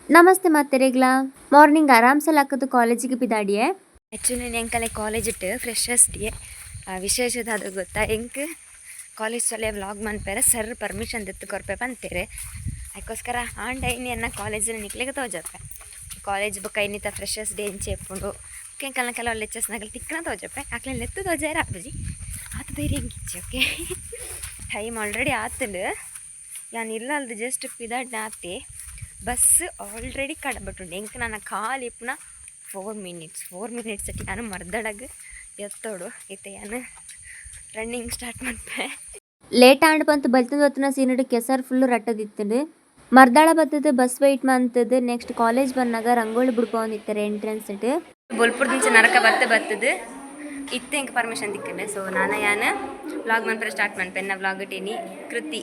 ನಮಸ್ತೆ ಮಾತೆರೆಗ್ಲ ಮಾರ್ನಿಂಗ್ ಆರಾಮ್ಸಲ ಹಾಕೋದು ಕಾಲೇಜಿಗೆ ಬಿದ್ದಾಡಿಯೇ ಆ್ಯಕ್ಚುಲಿ ಎಂಕಲೆ ಕಾಲೇಜ್ ಇಟ್ಟು ಫ್ರೆಶರ್ಸ್ ಡೇ ವಿಶೇಷದ ಅದು ಗೊತ್ತಾ ಎಂಕ್ ಕಾಲೇಜ್ ಸಲ ವ್ಲಾಗ್ ಮನ್ಪೇರೆ ಸರ್ ಪರ್ಮಿಷನ್ ದೆತ್ತು ಕೊರ್ಪೆ ಬಂತೇರೆ ಅದಕ್ಕೋಸ್ಕರ ಆಂಡ ಇನ್ನು ಎನ್ನ ಕಾಲೇಜಲ್ಲಿ ನಿಕ್ಲಿಗೆ ತೋಜಪ್ಪೆ ಕಾಲೇಜ್ ಬುಕ್ಕ ಇನ್ನಿತ ಫ್ರೆಶರ್ಸ್ ಡೇ ಇಂಚೆ ಎಪ್ಪುಂಡು ಕೆಂಕಲ್ನ ಕೆಲವು ಲೆಕ್ಚರ್ಸ್ನಾಗಲ್ಲಿ ತಿಕ್ಕನ ತೋಜಪ್ಪೆ ಆಕಲೆ ಲೆತ್ತು ತೋಜಾರ ಅಪ್ಪಜಿ ಆತ ಧೈರ್ಯ ಹೆಂಗಿಚ್ಚೆ ಓಕೆ ಟೈಮ್ ಆಲ್ರೆಡಿ ಆತಂಡು ಯಾನ್ ಇಲ್ಲ ಅಲ್ದು ಜಸ್ಟ್ ಪಿದಾಡ್ ಆತೆ ಬಸ್ ಆಲ್ರೆಡಿ ಕಡಬಟ್ಟುಂಡು ಎಂಕ್ ನನ್ನ ಕಾಲು ಇಪ್ಪುನ 4 ಮಿನಿಟ್ಸ್ ಅಟ್ಟಿ ನಾನು ಮರ್ದಡಗ ಎತ್ತೋಡು ಇತ್ತೆ ಯಾನು ರನ್ನಿಂಗ್ ಸ್ಟಾರ್ಟ್ ಮಾಡ್ಪೆ ಲೇಟ್ ಆಂಡ್ ಬಂತು ಬಲ್ತದ ಹೊತ್ತಿನ ಸೀನಡು ಕೆಸರು ಫುಲ್ಲು ರಟ್ಟದಿತ್ತಂಡು ಮರ್ದಾಳ ಬತ್ತದ ಬಸ್ ವೆಯ್ಟ್ ಮಾಡ್ತದ ನೆಕ್ಸ್ಟ್ ಕಾಲೇಜ್ ಬಂದಾಗ ರಂಗೋಲಿ ಬಿಡ್ಕೊಂಡಿರ್ತಾರೆ ಎಂಟ್ರೆನ್ಸ್ ಇಟ್ಟು ಬೊಲ್ಪುರದಿಂಚ ನರಕ ಬತ್ತದ ಇತ್ತೆ ಎಂಕ್ ಪರ್ಮಿಷನ್ ದಿಕ್ಕಂಡೆ ಸೊ ನಾನು ಯಾನು ವ್ಲಾಗ್ ಮನ್ಪರೆ ಸ್ಟಾರ್ಟ್ ಮಾಡ್ಪೆ ಎನ್ನ ವ್ಲಾಗ್ ಟೀನಿ ಕೃತಿ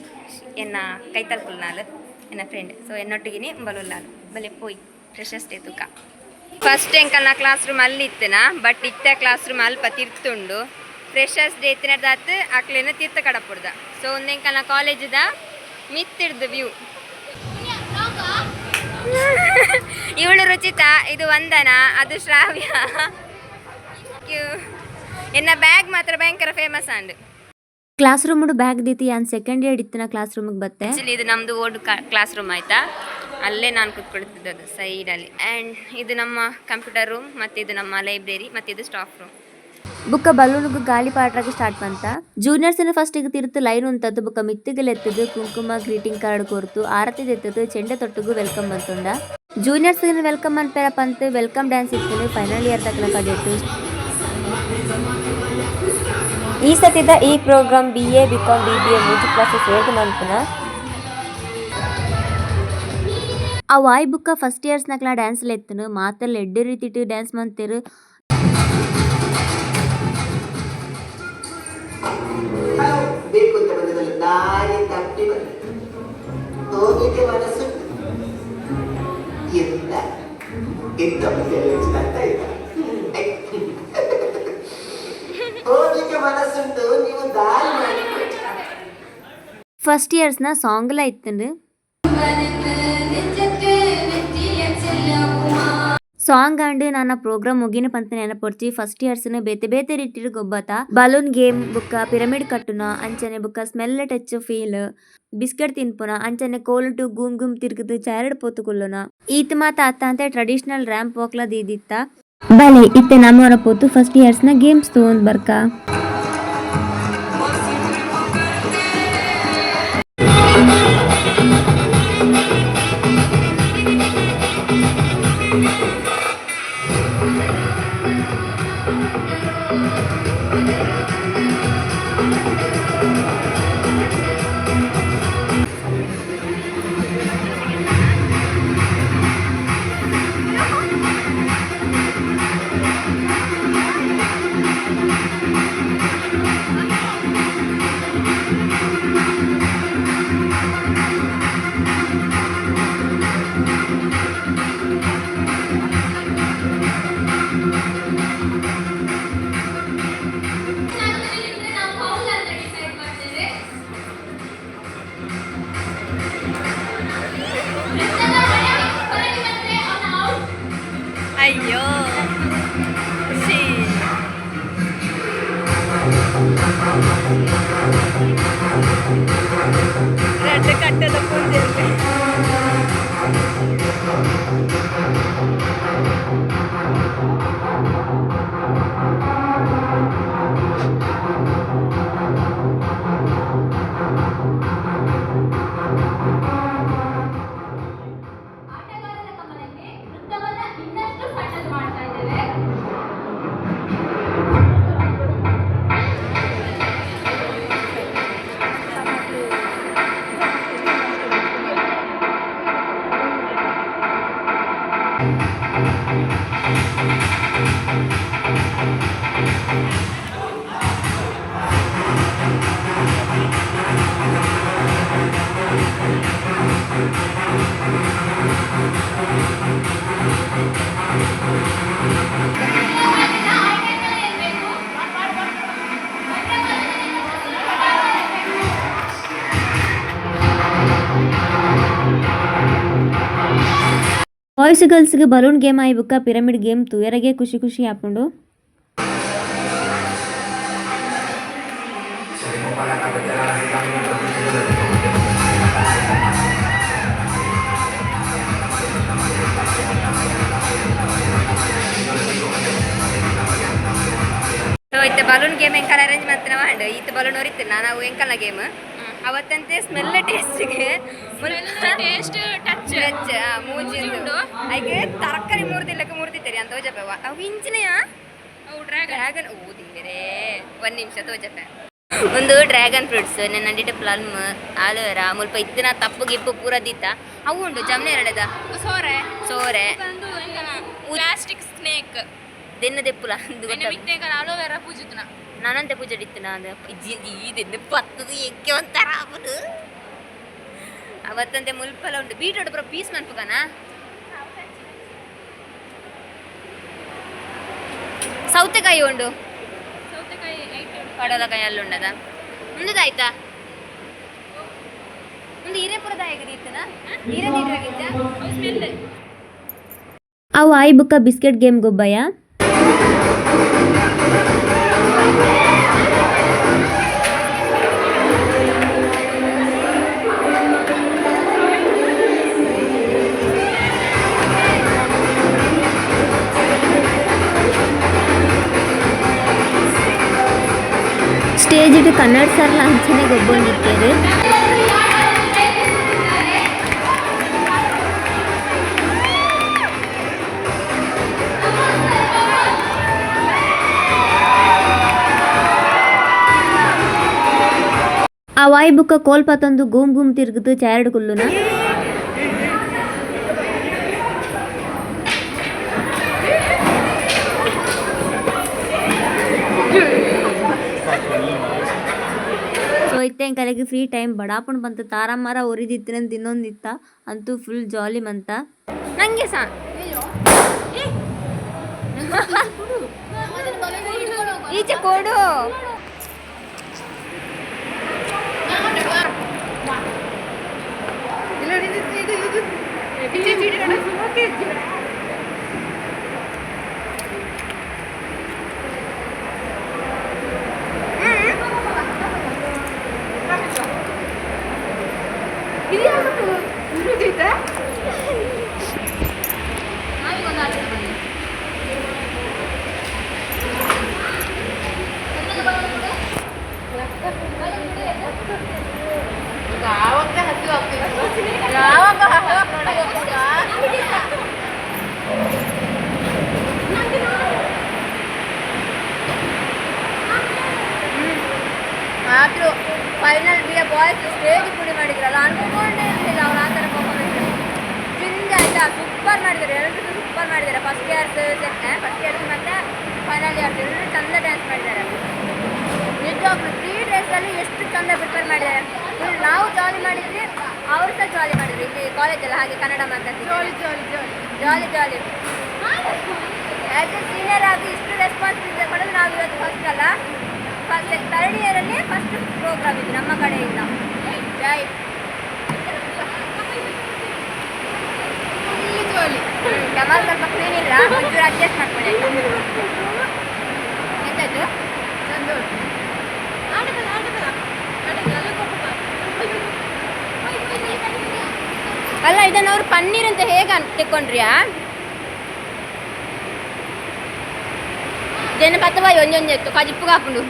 ಎನ್ನ ಕೈತಲ್ಪುಲ್ ನಾಲ್ ಎನ್ನ ಫ್ರೆಂಡ್ ಸೊ ಎನ್ನೊಟ್ಟಿಗೆ ಬಲುಲ್ಲಾಲು ಬಲೆ ಪೋಯ್ ಫ್ರೆಶರ್ಸ್ ಡೇ ತುಕ ಫಸ್ಟ್ ಎಂಕಲ್ನ ಕ್ಲಾಸ್ ರೂಮ್ ಅಲ್ಲಿ ಇತ್ತನ ಬಟ್ ಇತ್ತೆ ಕ್ಲಾಸ್ ರೂಮ್ ಅಲ್ಪ ತಿರ್ತುಂಡು ಫ್ರೆಶರ್ಸ್ ಡೇ ಇತ್ತಿನದಾತು ಆಕ್ಲೇನ ತೀರ್ಥ ಕಡಪುಡ್ದ ಸೊ ಒಂದು ಎಂಕಲ್ನ ಕಾಲೇಜ್ದ ಮಿತ್ತಿಡ್ದು ವ್ಯೂ ಇವಳು ರುಚಿತಾ ಇದು ವಂದನ ಅದು ಶ್ರಾವ್ಯ ಎನ್ನ ಬ್ಯಾಗ್ ಮಾತ್ರ ಭಯಂಕರ famous and class room bag ದೀತಿ ಯಾನ್ ಸೆಕೆಂಡ್ ಇಯರ್ ಇತ್ತಿನ ಕ್ಲಾಸ್ ರೂಮಿಗೆ ಬತ್ತೆ ಇದು ನಮ್ಮದು ಓಲ್ಡ್ ಕ್ಲಾಸ್ ರೂಮ್ ಆಯ್ತಾ ಅಲ್ಲೇ ನಾನು ಕೂತ್ಕೊಳ್ತಿದ್ದದು ಸೈಡಲ್ಲಿ ಆ್ಯಂಡ್ ಇದು ನಮ್ಮ ಕಂಪ್ಯೂಟರ್ ರೂಮ್ ಮತ್ತು ಇದು ನಮ್ಮ ಲೈಬ್ರರಿ ಮತ್ತು ಇದು ಸ್ಟಾಫ್ ರೂಮ್ ಬುಕ್ಕ ಬಲೂನ್ಗೆ ಗಾಳಿ ಪಾಟ್ರಾಗ ಸ್ಟಾರ್ಟ್ ಬಂತ ಜೂನಿಯರ್ಸ್ನ ಫಸ್ಟಿಗೆ ತಿರ್ತು ಲೈನ್ ಉಂತದ್ದು ಬುಕ್ಕ ಮಿತ್ತಿಗೆಲ್ಲ ಎತ್ತದು ಕುಂಕುಮ ಗ್ರೀಟಿಂಗ್ ಕಾರ್ಡ್ ಕೊರ್ತು ಆರತಿ ಎತ್ತದು ಚೆಂಡೆ ತೊಟ್ಟುಗು ವೆಲ್ಕಮ್ ಬಂತುಂಡ ಜೂನಿಯರ್ಸ್ ವೆಲ್ಕಮ್ ಅನ್ಪೇರ ಪಂತ್ ವೆಲ್ಕಮ್ ಡ್ಯಾನ್ಸ್ ಇತ್ತು ಫೈನಲ್ ಇಯರ್ ತಕ್ಕನ ಕಡಿಟ್ಟು ಈ ಸತಿದ ಈ program BA BCom BBA music classes ಹೇಗೆ ಮಾಡ್ತಾನ ಆ ವಾಯ್ ಬುಕ್ಕ ಫಸ್ಟ್ ಇಯರ್ಸ್ನಾಗ್ಲ ಡ್ಯಾನ್ಸ್ಲ ಎತ್ತನು ಮಾತಲ್ಲಿ ಎಡ್ಡೆ ರೀತಿ ಡ್ಯಾನ್ಸ್ ಮಾಡ್ತೇರು ಫಸ್ಟ್ ಇಯರ್ಸ್ನ ಸಾಂಗ್ಲ ಇತ್ತಂಡು ಸಾಂಗ್ ಅಂಡ್ ನನ್ನ ಪ್ರೋಗ್ರಾಮ್ ಮುಗಿನ ಪಂತ ನೆನಪೊಡ್ಚಿ ಫಸ್ಟ್ ಇಯರ್ಸ್ನ ಬೇತೆ ಬೇತೆ ರೀತಿಡ್ ಗೊಬ್ಬತ ಬಲೂನ್ ಗೇಮ್ ಬುಕ್ಕ ಪಿರಮಿಡ್ ಕಟ್ಟುನ ಅಂಚನೆ ಬುಕ್ಕ ಸ್ಮೆಲ್ ಟಚ್ ಫೀಲ್ ಬಿಸ್ಕೆಟ್ ತಿನ್ಪುನ ಅಂಚನೆ ಕೋಲ್ ಟು ಗುಮ್ ಗುಮ್ ತಿರ್ಗದು ಚಾರಡ್ ಪೋತು ಕುಲ್ಲುನ ಈತ್ ಮಾತ ಅತ್ತ ಅಂತ ಟ್ರೆಡಿಷನಲ್ ರ್ಯಾಂಪ್ ವಾಕ್ಲ ದೀದಿತ್ತ ಬಲೆ ಇತ್ತೆ ನಮ್ಮವರ ಪೋತು ಫಸ್ಟ್ ಇಯರ್ಸ್ನ ಗೇಮ್ಸ್ ತಗೊಂಡ್ ಬರ್ಕ ಅಯ್ಯೋ ಖುಷಿ ರೆಡ್ ಕಟ್ಟದ ಪೂಜೆ ಬಾಯ್ಸ್ ಗರ್ಲ್ಸ್ಗೆ ಬಲೂನ್ ಗೇಮ್ ಆಯ್ಬುಕ್ಕ ಪಿರಮಿಡ್ ಗೇಮ್ ತೂಯರಗೆ ಖುಷಿ ಖುಷಿ ಹಾಕೊಂಡು ಇತ್ತೆ ಬಲೂನ್ ಗೇಮ್ ಎಂಕಲ್ ಅರೇಂಜ್ ಮಾಡ್ತೀನ ಮಾಡಿ ಇತ್ತು ಬಲೂನ್ ಹೊರಿತೀನಿ ನಾವು ಎಂಕಲ್ನ ಗೇಮ್ ಅವತ್ತಂತೆ ಸ್ಮೆಲ್ ಟೇಸ್ಟ್ಗೆ ಟೇಸ್ಟ್ ಟಚ್ ಮೂಜಿಂದು ಹಾಗೆ ತರಕಾರಿ ಮೂರ್ತಿತ್ತರಿ ಅಂತ ತೋಜಪ್ಪ ಅವು ಇಂಚಿನೆಯ ಅವು ಡ್ರ್ಯಾಗನ್ ಊದಿಂದಿರೇ ಒಂದು ನಿಮಿಷ ತೋಜಪ್ಪ ಒಂದು ಡ್ರ್ಯಾಗನ್ ಫ್ರೂಟ್ಸ್ ನೆನ್ನಿಟ್ಟು ಪ್ಲಮ್ ಆಲೂರ ಮುಲ್ಪ ಇತ್ತಿನ ತಪ್ಪು ಗಿಪ್ಪು ಪೂರ ದೀತ ಅವು ಉಂಟು ಜಮ್ನೆ ಎರಡದ ಸೋರೆ ಪ್ಲಾಸ್ಟಿಕ್ ಸ್ನೇಕ್ ದೆನ್ನ ದೆಪ್ಪುಲ ಅಲೋವೆರಾ ಪೂಜಿತನ ನಾನಂತೆ ಪೂಜೆ ಇತ್ತಿನ ಅದು ಇದೆಂದು ಪತ್ತದು ಎಕ್ಕೆ ಒಂಥರ ಅವನು ಅವತ್ತಂತೆ ಮುಲ್ಪಲ ಉಂಟು ಬೀಟ್ರೋಟ್ ಬರೋ ಪೀಸ್ ಮನ್ಪುಕನ ಸೌತೆಕಾಯಿ ಉಂಡು ಪಡಲಕಾಯಿ ಅಲ್ಲುಂಡದ ಮುಂದದಾಯ್ತಾ ಒಂದು ಹಿರೇಪುರದ ಹೇಗಿದ್ದೀತನ ಹಿರೇದಿದ್ರಾಗಿದ್ದ ಅವು ಆಯ್ ಬುಕ್ಕ ಬಿಸ್ಕೆಟ್ ಗೇಮ್ ಗೊಬ್ಬಯ್ಯ ಸ್ಟೇಜ್ ಇಟ್ಟು ಕನ್ನಡ ಸರ್ಲ ಅಂಚನೆ ಗೊಬ್ಬೊಂಡಿರ್ತೇವೆ ಆ ವಾಯ್ ಬುಕ್ಕ ಕೋಲ್ಪತ್ತೊಂದು ಗೂಮ್ ಗೂಮ್ ತಿರುಗುದು ಚಾರಡು ಕುಲ್ಲುನ ಸೊ ಇತ್ತೆ ಕಲೆಗೆ ಫ್ರೀ ಟೈಮ್ ಬಡಾಪಣ್ ಬಂತು ತಾರಮ್ಮರ ಒರಿದಿತ್ತಿನಂತ ಇನ್ನೊಂದಿತ್ತ ಅಂತೂ ಫುಲ್ ಜಾಲಿ ಮಂತ ನಂಗೆ ಸಾ ಈಚೆ ಕೊಡು ಆದರೂ ಫೈನಲ್ ಬಿ ಬಾಯ್ಸ್ ಸ್ಟೇಜ್ ಪುಡಿ ಮಾಡಿದ್ರಲ್ಲ ಅನ್ಕೊಂಡೇ ಇರಲಿಲ್ಲ ಅವ್ರು ಆ ಥರ ಪರ್ಫಾರ್ಮೆನ್ಸ್ ಚಿಂದ ಆಯ್ತಾ ಸೂಪರ್ ಮಾಡಿದ್ದಾರೆ ಎಲ್ಲರೂ ಸೂಪರ್ ಮಾಡಿದ್ದಾರೆ ಫಸ್ಟ್ ಇಯರ್ಸ್ ಮತ್ತು ಫೈನಲ್ ಇಯರ್ಸ್ ಎಲ್ಲರೂ ಚಂದ ಡ್ಯಾನ್ಸ್ ಮಾಡಿದ್ದಾರೆ ನಿಜವಾಗ್ಲೂ 3 ಡೇಸಲ್ಲಿ ಎಷ್ಟು ಚಂದ ಪ್ರಿಪೇರ್ ಮಾಡಿದ್ದಾರೆ ಫುಲ್ ನಾವು ಜಾಲಿ ಮಾಡಿದ್ವಿ ಅವರು ಸಹ ಜಾಲಿ ಮಾಡಿದ್ರು ಇಲ್ಲಿ ಕಾಲೇಜಲ್ಲ ಹಾಗೆ ಕನ್ನಡ ಮಾತಾಡ್ತೀವಿ ಜಾಲಿ ಜಾಲಿ ಆ್ಯಸ್ ಎ ಸೀನಿಯರ್ ಆಗಿ ಇಷ್ಟು ರೆಸ್ಪಾನ್ಸಿಬಿಲಿಟಿ ಮಾಡೋದು ನಾವು ಇವತ್ತು ಫಸ್ಟ್ ಅಲ್ಲ ಥರ್ಡ್ ಇಯರಲ್ಲಿ ಫಸ್ಟ್ ಪ್ರೋಗ್ರಾಮ್ ಇದು ನಮ್ಮ ಕಡೆಯಿಂದ ಜೈ ಕಮಾಲ್ ಸ್ವಲ್ಪ ಕ್ಲೀನ್ ಇಲ್ಲ ಒಂಚೂರು ಅಡ್ಜಸ್ಟ್ ಮಾಡ್ಕೊಳ್ಳಿ ಎಂಥದ್ದು ಅಲ್ಲ ಇದನ್ನು ಅವ್ರು ಪನ್ನೀರ್ ಅಂತ ಹೇಗೆ ತೆಕ್ಕೊಂಡ್ರಿಯಾ ಜನ ಪತ್ತವ ಒಂದೊಂದು ಕಜಿಪ್ಪು ಹಾಕೊಂಡು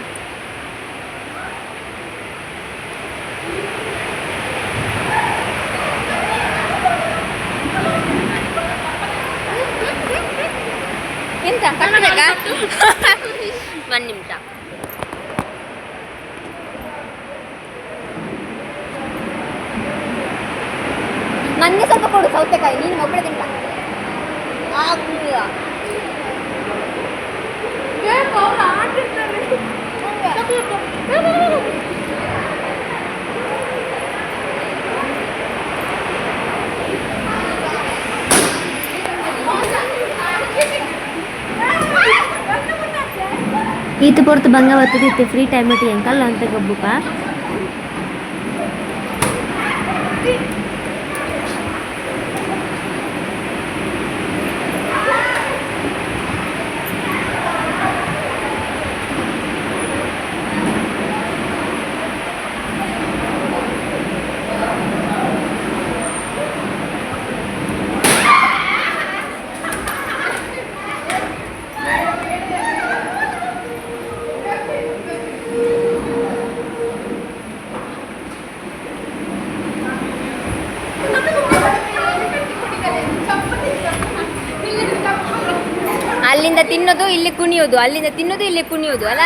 ಎಂತ ಕಟ್ಟಬೇಕ 1 ನಿಮಿಷ ನನಗೆ ಸ್ವಲ್ಪ ಕೊಡು ಸೌತೆಕಾಯಿ ನೀನು ಒಬ್ಬಳೆ ತಿಂತ ಈತ ಪೊರ್ತು ಬಂಗ ಬರ್ತದಿತ್ತೆ ಫ್ರೀ ಟೈಮ್ ಅಟ್ಟಿ ಎಂಕಲ್ಲ ಅಂತ ಗಬ್ಬುಕ ಅಲ್ಲಿಂದ ತಿನ್ನೋದು ಇಲ್ಲಿ ಕುಣಿಯೋದು, ಅಲ್ಲಿಂದ ತಿನ್ನೋದು ಇಲ್ಲಿ ಕುಣಿಯೋದು ಅಲ್ಲ.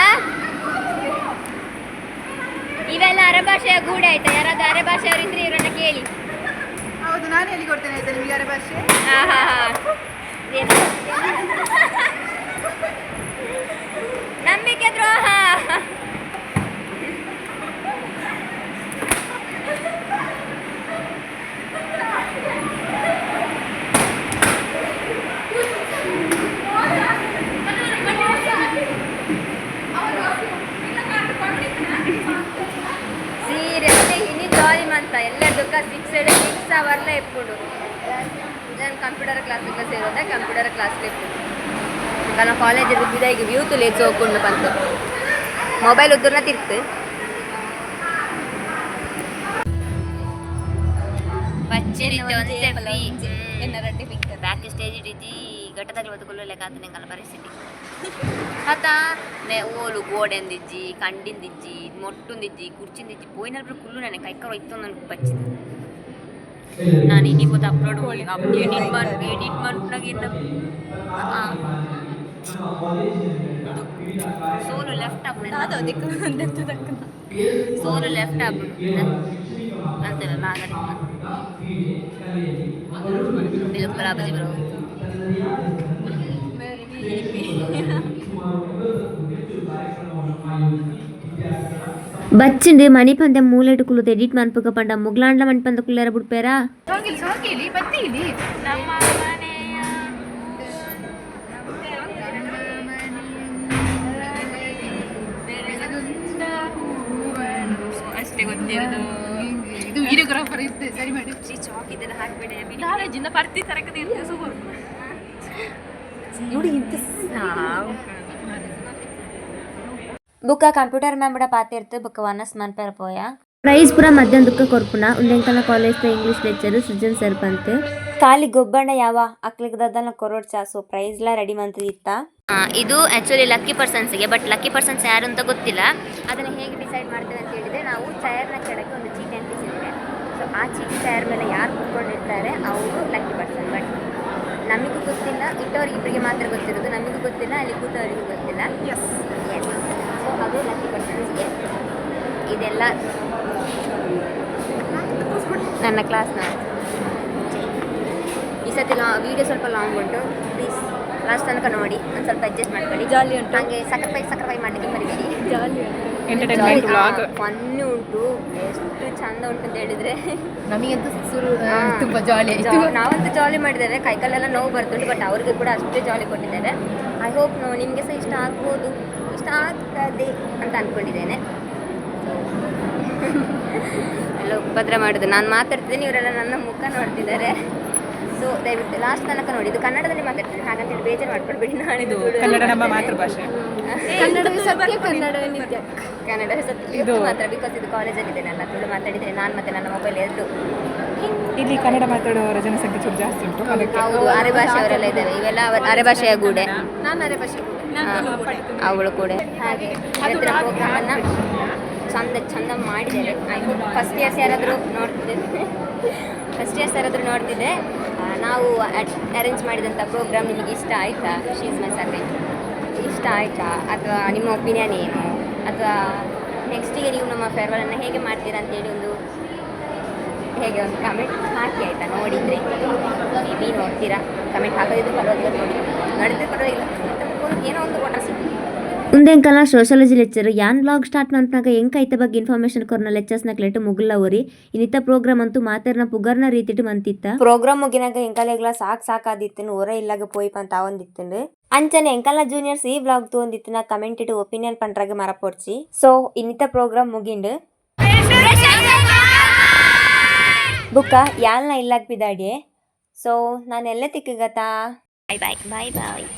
ಇವೆಲ್ಲ ಅರೆಭಾಷೆಯ ಗೂಡೆ ಆಯ್ತಾ? ಯಾರಾದ್ರೂ ಅರೆಭಾಷೆಯವರು ಇದ್ರೆ ಇವರನ್ನ ಕೇಳಿ. ಹೌದು, ನಾನು ಹೇಳಿ ಕೊಡ್ತೇನೆ ಆಯ್ತಾ ನಿಮಗೆ ಅರೆ ಭಾಷೆ. ನಂಬಿಕೆ ದ್ರೋಹ. సీరియస్లీ ఇన్ని జాలీ మంత ಎಲ್ಲದಕ್ಕ 6 అవర్ల ఎప్పుడు నేను కంప్యూటర్ క్లాస్కి ಸೇರೋದೆ, ಕಂಪ್ಯೂಟರ್ ಕ್ಲಾಸ್ಗೆ ಎప్పుడు ನನ್ನ ಕಾಲೇಜ್ ಇರುತ್ತಿದೆ. ಈಗ ವ್ಯೂ ತುಲೇಚು ಹೋಗ್ಕೊಂಡು ಬಂತು ಮೊಬೈಲ್ ಉದ್ದರ್ನ ತಿರ್ತು ಬ್ಯಾಕ್ ಸ್ಟೇಜ್ ಇಟ್ಟಿದ್ದಿ ಘಟ್ಟದಲ್ಲಿ ಬದುಕೊಳ್ಳಲೆ ಕಾತನೆ ಕಲ ಪರಿಸ್ಥಿತಿ ಆತ ಓಲು ಗೋಡೆಂದಿಜ್ಜಿ ಕಂಡಿಂದಿಜ್ಜಿ ಮೊಟ್ಟುಂದಿಜ್ಜಿ ಕುರ್ಚಿಂದಿಜ್ಜಿ ಪೋಯಿನಲ್ಪು ಕುಲ್ಲು ನನಗೆ ಕೈಕರು ಇತ್ತು ನನಗೆ ಬಚ್ಚಿದೆ. ನಾನು ಇನ್ನಿಗೆ ಗೊತ್ತು ಅಪ್ಲೋಡ್ ಎಡಿಟ್ ಮಾಡ್ನಾಗ ಸೋಲು ಲೆಫ್ಟ್ ಸೋಲು ಲೆಫ್ಟ್ ಅಂತೆಲ್ಲ ನಾಗರಿಕ ಬರಾಬರಿ ಬರೋ బచ్చింది మణిపందెం మూలెటుకులు ఎడిట్ మన్పుక పండ ముగ్లాండ్ల మణిపందకులేర బుడ్పేరా ಸೋಂಕಿಲಿ ಬತ್ತೀಲಿ ನಮ್ಮ ಮನೆಯ ಅಷ್ಟೇ ಗೊತ್ತಿರೋದು. ಇದು ವಿಡಿಯೋಗ್ರಾಫರ್ ಇದ್ದೆ ಸರಿ ಮಾಡಿ. ಚಾಕ್ ಇದೆಲ್ಲ ಹಾಕ್ಬೇಡಿ. ಕಾಲೇಜಿಂದ ಬರ್ತಿ ತರಕದ ಇರ್ತದೆ ಸೂಪರ್ ನೋಡಿ ಇಂತ ಬುಕ್ಕ ಕಂಪ್ಯೂಟರ್ ಮ್ಯಾಮ್ ಕೂಡ ಪಾತಿರ್ತು ಬುಕ್ಕ ವನಸ್ ಮನ್ಪೇರ ಪೋಯ ಪ್ರೈಸ್ ಪುರ ಮಧ್ಯಾಹ್ನ ದುಃಖ ಕೊರ್ಪುನ ಉಂಡೆಂಕಲ college English lecture Srujan sir ಪಂತೆ ಖಾಲಿ ಗೊಬ್ಬಣ್ಣ ಯಾವ ಅಕ್ಲಿಗೆ ದದ್ದನ ಕೊರೋಡ್ ಚಾಸು ಪ್ರೈಸ್ ಲ ರೆಡಿ ಮಂತ್ರಿ ಇತ್ತ. ಇದು ಆ್ಯಕ್ಚುಲಿ ಲಕ್ಕಿ ಪರ್ಸನ್ಸ್ಗೆ, ಬಟ್ ಲಕ್ಕಿ ಪರ್ಸನ್ಸ್ ಯಾರು ಅಂತ ಗೊತ್ತಿಲ್ಲ. ಅದನ್ನು ಹೇಗೆ ಡಿಸೈಡ್ ಮಾಡ್ತೇವೆ ಅಂತ ಹೇಳಿದರೆ, ನಾವು ಚೇರ್ನ ಕೆಳಗೆ ಒಂದು ಚೀಟಿ ಅಂಟಿಸಿದ್ದೇವೆ. ಸೊ ಆ ಚೀಟಿ ಚೇರ್ ಮೇಲೆ ಯಾರು ಕೂತ್ಕೊಂಡಿರ್ತಾರೆ ಅವರು ಲಕ್ಕಿ ಪರ್ಸನ್. ಬಟ್ ನಮಗೂ ಗೊತ್ತಿಲ್ಲ, ಇಟ್ಟವ್ರಿಗೆ ಇಬ್ಬರಿಗೆ ಮಾತ್ರ ಗೊತ್ತಿರೋದು, ನಮಗೂ ಗೊತ್ತಿಲ್ಲ, ಅಲ್ಲಿ ಕೂತವರಿಗೂ ಗೊತ್ತಿಲ್ಲ. ಎಸ್ ಸೊ ಅದು ಲಕ್ಕಿ ಪರ್ಸನ್ಸ್ಗೆ. ಇದೆಲ್ಲ ನನ್ನ ಕ್ಲಾಸ್ನ. ಈ ಸತಿ ವೀಡಿಯೋ ಸ್ವಲ್ಪ ಲಾಂಗ್ ಉಂಟು, ಪ್ಲೀಸ್ ಲಾಸ್ಟ್ ತನಕ ನೋಡಿ, ಒಂದು ಸ್ವಲ್ಪ ಅಡ್ಜಸ್ಟ್ ಮಾಡ್ಕೊಳ್ಳಿ. ಜಾಲಿ ಉಂಟು, ಹಾಗೆ ಸಕ್ರಫೈ ಮಾಡಲಿಕ್ಕೆ ಮರಿಬೇಡಿ. ಜಾಲಿ ಫನ್ನು ಉಂಟು, ಎಷ್ಟು ಚಂದ ಉಂಟು ಅಂತ ಹೇಳಿದರೆ ನಮಗಂತೂ ತುಂಬ ಜಾಲಿ. ನಾವಂತೂ ಜಾಲಿ ಮಾಡಿದ್ದೇವೆ, ಕೈಕಾಲೆಲ್ಲ ನೋವು ಬರ್ತುಂಟು, ಬಟ್ ಅವ್ರಿಗೆ ಕೂಡ ಅಷ್ಟೇ ಜಾಲಿ ಕೊಟ್ಟಿದ್ದೇವೆ. ಐ ಹೋಪ್ ನಿಮಗೆ ಸಹ ಇಷ್ಟ ಆಗ್ಬೋದು, ಇಷ್ಟ ಆಗ್ತದೆ ಅಂತ ಅಂದ್ಕೊಂಡಿದ್ದೇನೆ. ಎಲ್ಲ ಉಪದ್ರ ಮಾಡೋದು, ನಾನು ಮಾತಾಡ್ತಿದ್ದೀನಿ, ಇವರೆಲ್ಲ ನನ್ನ ಮುಖ ನೋಡ್ತಿದ್ದಾರೆ. ಸೊ ದಯವಿಟ್ಟು ಲಾಸ್ಟ್ ತನಕ ನೋಡಿ. ಇದು ಕನ್ನಡದಲ್ಲಿ ಮಾತಾಡ್ತೀನಿ, ಹಾಗಂತೇಳಿ ಬೇಜಾರು ಮಾಡ್ಕೊಳ್ಬೇಡಿ. ನಾಳಿದ್ದು ಕನ್ನಡ ನಮ್ಮ ಮಾತೃಭಾಷೆ, ಕನ್ನಡವೇ ಸತ್ಯ, ಕನ್ನಡವೇ ನಿತ್ಯ. ಕನ್ನಡವೇ ಸತ್ಯ ಇದು ಮಾತ್ರ, ಬಿಕಾಸ್ ಇದು ಕಾಲೇಜಲ್ಲಿದೆ. ನನ್ನ ತುಳು ಮಾತಾಡಿದರೆ ನಾನು ಮತ್ತು ನನ್ನ ಮೊಬೈಲ್ ಎರಡು. ಇಲ್ಲಿ ಕನ್ನಡ ಮಾತಾಡುವವರ ಜನಸಂಖ್ಯೆ ಚೂರು ಜಾಸ್ತಿ ಉಂಟು. ಹೌದು, ಅರೆ ಭಾಷೆಯವರೆಲ್ಲ ಇದ್ದಾರೆ. ಇವೆಲ್ಲ ಅರೆ ಭಾಷೆಯ ಗೂಡೆ. ನಾನು ಅರೆ ಭಾಷೆ ಅವಳು ಕೂಡ ಹಾಗೆ ಇವತ್ತಿನ ಪ್ರೋಗ್ರಾಮನ್ನು ಚಂದ ಮಾಡಿದ್ದಾರೆ. ಫಸ್ಟ್ ಇಯರ್ಸ್ ಯಾರಾದರೂ ನೋಡ್ತಿದ್ದೆ ನಾವು ಅರೇಂಜ್ ಮಾಡಿದಂಥ ಪ್ರೋಗ್ರಾಮ್ ನಿಮಗೆ ಇಷ್ಟ ಆಯಿತಾ? ಶೀಸ್ ಮೈ ಸರ್ವೆಂಟ್ ಇಷ್ಟ ಆಯಿತಾ? ಅಥವಾ ನಿಮ್ಮ ಒಪಿನಿಯನ್ ಏನು? ಅಥವಾ ನೆಕ್ಸ್ಟಿಗೆ ನೀವು ನಮ್ಮ ಫೇರ್ವೆಲನ್ನು ಹೇಗೆ ಮಾಡ್ತೀರಾ ಅಂತೇಳಿ ಒಂದು ಕಮೆಂಟ್ ಹಾಕಿ ಆಯಿತಾ? ನೋಡಿದರೆ ಮೇ ಬಿ ನೋಡ್ತೀರಾ, ಕಮೆಂಟ್ ಹಾಕೋದಿದ್ದು ಪರವಾಗಿಲ್ಲ, ನೋಡಿದ್ರೆ ಪರವಾಗಿಲ್ಲ, ಏನೋ ಒಂದು ಕೊಟ್ಟರೆ ಸಿಗ್ತದೆ. ಉಂದೆಂಕಲ ಸೋಷಾಲಜಿ ಲೆಕ್ಚರ್ ಯಾನ್ ಬ್ಲಾಗ್ ಸ್ಟಾರ್ಟ್ ಮಾಡ್ನಾಗ ಎಂಕೈತ ಬಗ್ಗೆ ಇನ್ಫಾರ್ಮೇಶನ್ ಕೊರ್ನ ಲೆಕ್ಚರ್ಸ್ನ ಕ್ಲೆಟ್ ಮುಗಿಲ್ಲ ಅವರಿ ಇನ್ನಿತ್ತ ಪ್ರೋಗ್ರಾಮ್ ಅಂತೂ ಮಾತಾಡ್ನ ಪುಗರ್ನ ರೀತಿಟ್ಟು ಮಂತಿತ್ತ. ಪ್ರೋಗ್ರಾಮ್ ಮುಗಿನಾಗ ಎಂಕಲೆಗ್ಲ ಸಾಕಾದಿತ್ತು, ಹೊರ ಇಲ್ಲಾಗ ಪೋಯ್ ಪಂತ ಅವೊಂದಿತ್ತು. ಅಂಚನೆ ಎಂಕಲ ಜೂನಿಯರ್ಸ್ ಈ ಬ್ಲಾಗ್ ತಗೊಂದಿತ್ತು ನಾ ಕಮೆಂಟ್ ಇಟ್ಟು ಒಪಿನಿಯನ್ ಪಂಟ್ರಾಗ ಮರಪೊಡ್ಸಿ. ಸೊ ಇನ್ನಿತ್ತ ಪ್ರೋಗ್ರಾಮ್ ಮುಗಿಂಡು ಬುಕ್ಕ ಯಾಲ್ನ ಇಲ್ಲಾಗ ಬಿದಾಡಿಯೇ. ಸೊ ನಾನು ಎಲ್ಲ ತಿಕ್ಕಗತ್ತಾ. ಬಾಯ್ ಬಾಯ್ ಬಾಯ್ ಬಾಯ್.